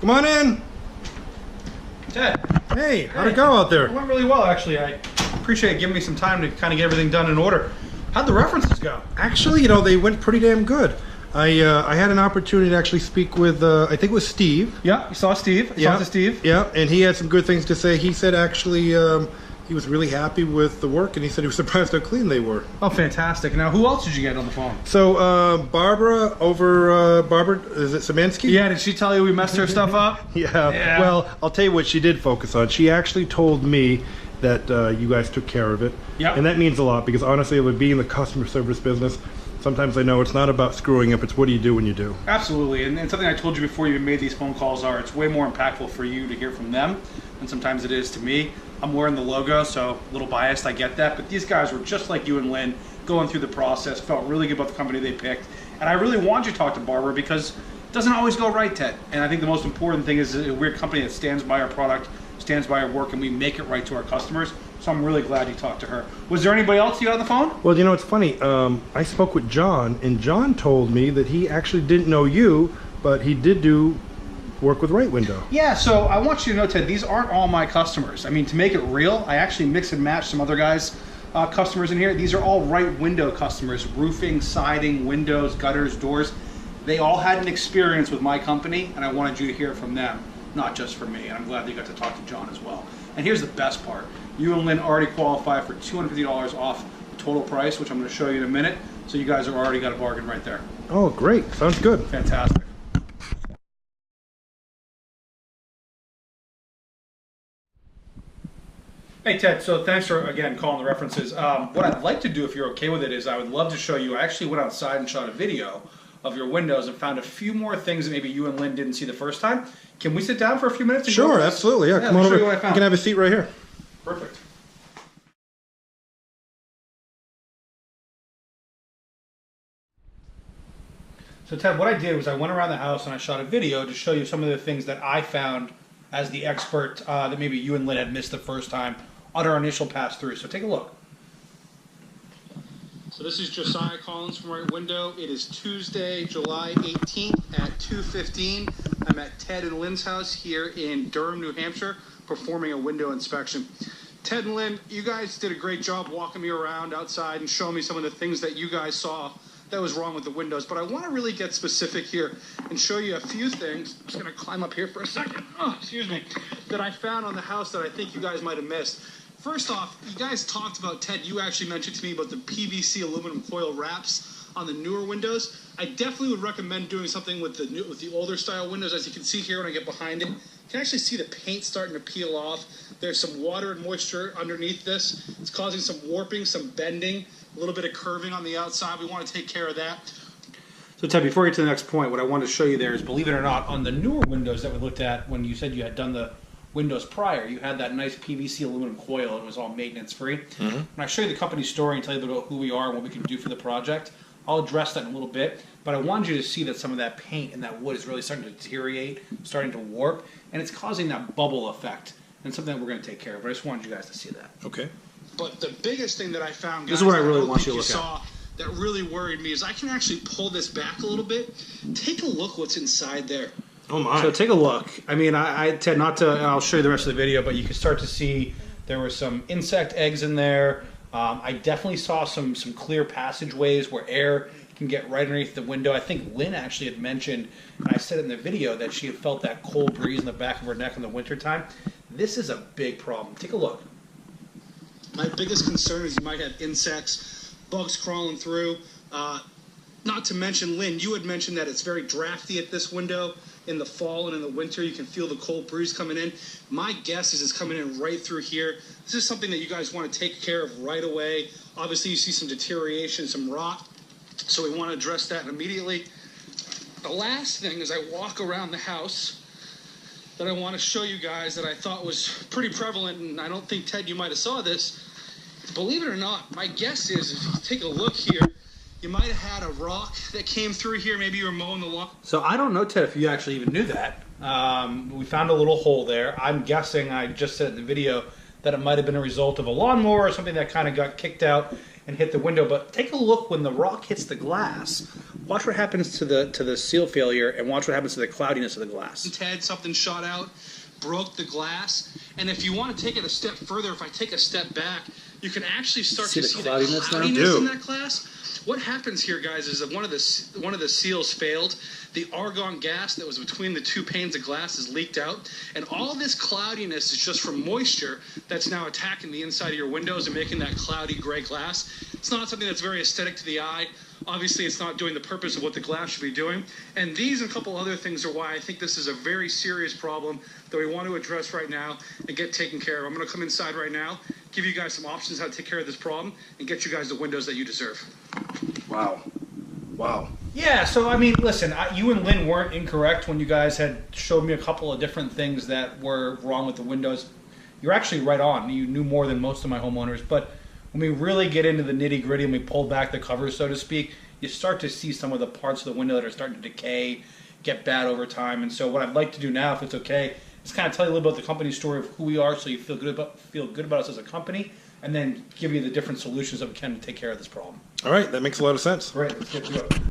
Come on in. Ted. Hey, how'd it go out there? It went really well, actually. I appreciate you giving me some time to kind of get everything done in order. How'd the references go? Actually, you know, they went pretty damn good. I had an opportunity to actually speak with, I think it was Steve. Yeah, you saw Steve. Talked to Steve. Yeah, and he had some good things to say. He said actually he was really happy with the work, and he said he was surprised how clean they were. Oh, fantastic. Now, who else did you get on the phone? So, Barbara is it Szymanski? Yeah, did she tell you we messed her stuff up? Yeah. Well, I'll tell you what she did focus on. She actually told me that you guys took care of it. Yeah. And that means a lot, because honestly, with being in the customer service business, sometimes I know it's not about screwing up, it's what do you do when you do. Absolutely, and something I told you before you made these phone calls it's way more impactful for you to hear from them than sometimes it is to me. I'm wearing the logo, so a little biased, I get that, but these guys were just like you and Lynn, going through the process, felt really good about the company they picked, and I really want you to talk to Barbara because it doesn't always go right, Ted, and I think the most important thing is we're a company that stands by our product, stands by our work, and we make it right to our customers. So I'm really glad you talked to her. Was there anybody else you had on the phone? Well, you know, it's funny. I spoke with John, and John told me that he actually didn't know you, but he did do work with Right Window. Yeah, so I want you to know, Ted, these aren't all my customers. I mean, to make it real, I actually mix and match some other guys' customers in here. These are all Right Window customers. Roofing, siding, windows, gutters, doors. They all had an experience with my company, and I wanted you to hear from them, not just from me. And I'm glad that you got to talk to John as well. And here's the best part. You and Lynn already qualify for $250 off the total price, which I'm going to show you in a minute. So you guys have already got a bargain right there. Oh, great. Sounds good. Fantastic. Hey, Ted, so thanks for, again, calling the references. What I'd like to do, if you're okay with it, is I would love to show you. I actually went outside and shot a video of your windows and found a few more things that maybe you and Lynn didn't see the first time. Can we sit down for a few minutes? Sure, absolutely. Yeah, come on over. You can have a seat right here. Perfect. So Ted, what I did was I went around the house and I shot a video to show you some of the things that I found as the expert that maybe you and Lynn had missed the first time on our initial pass through. So take a look. So this is Josiah Collins from Right Window. It is Tuesday, July 18th at 2:15. I'm at Ted and Lynn's house here in Durham, New Hampshire, performing a window inspection. Ted and Lynn, you guys did a great job walking me around outside and showing me some of the things that you guys saw that was wrong with the windows. But I want to really get specific here and show you a few things. I'm just going to climb up here for a second. Oh, excuse me. That I found on the house that I think you guys might have missed. First off, you guys talked about, Ted, you actually mentioned to me about the PVC aluminum coil wraps on the newer windows. I definitely would recommend doing something with the older style windows. As you can see here when I get behind it, you can actually see the paint starting to peel off. There's some water and moisture underneath this. It's causing some warping, some bending, a little bit of curving on the outside. We want to take care of that. So Ted, before we get to the next point, what I wanted to show you there is, believe it or not, on the newer windows that we looked at when you said you had done the windows prior, you had that nice PVC aluminum coil and it was all maintenance free. When I show you the company story and tell you about who we are and what we can do for the project, I'll address that in a little bit, but I wanted you to see that some of that paint and that wood is really starting to deteriorate, starting to warp, and it's causing that bubble effect, and something that we're going to take care of, but I just wanted you guys to see that. Okay. But the biggest thing that I found, guys, this is what I really want you to look at, that really worried me, is I can actually pull this back a little bit. Take a look what's inside there. Oh my. So take a look. I mean, I tend not to, and I'll show you the rest of the video, but you can start to see there were some insect eggs in there. I definitely saw some clear passageways where air can get right underneath the window. I think Lynn actually had mentioned, and I said in the video, that she had felt that cold breeze in the back of her neck in the wintertime. This is a big problem. Take a look. My biggest concern is you might have insects, bugs crawling through. Not to mention, Lynn, you had mentioned that it's very drafty at this window. In the fall and in the winter, you can feel the cold breeze coming in. My guess is it's coming in right through here. This is something that you guys want to take care of right away. Obviously, you see some deterioration, some rot, so we want to address that immediately. The last thing is I walk around the house that I want to show you guys that I thought was pretty prevalent, and I don't think, Ted, you might have saw this. Believe it or not, my guess is, if you take a look here, you might have had a rock that came through here. Maybe you were mowing the lawn. So I don't know, Ted, if you actually even knew that. We found a little hole there. I'm guessing, I just said in the video, that it might have been a result of a lawnmower or something that kind of got kicked out. and hit the window. But take a look when the rock hits the glass. Watch what happens to the seal failure, and watch what happens to the cloudiness of the glass. Ted, something shot out, broke the glass. And if you want to take it a step further, if I take a step back, you can actually start to see the cloudiness in that glass. What happens here, guys, is that one of the seals failed. The argon gas that was between the two panes of glass is leaked out, and all this cloudiness is just from moisture that's now attacking the inside of your windows and making that cloudy gray glass. It's not something that's very aesthetic to the eye. Obviously, it's not doing the purpose of what the glass should be doing. And these and a couple other things are why I think this is a very serious problem that we want to address right now and get taken care of. I'm going to come inside right now, give you guys some options how to take care of this problem, and get you guys the windows that you deserve. Wow. Wow. Yeah, so I mean, listen, you and Lynn weren't incorrect when you guys had showed me a couple of different things that were wrong with the windows. You're actually right on. You knew more than most of my homeowners, but when we really get into the nitty-gritty and we pull back the covers, so to speak, you start to see some of the parts of the window that are starting to decay, get bad over time. And so what I'd like to do now, if it's okay, is kind of tell you a little about the company story of who we are so you feel good about us as a company, and then give you the different solutions that we can to take care of this problem. All right, that makes a lot of sense. Great, let's get to it.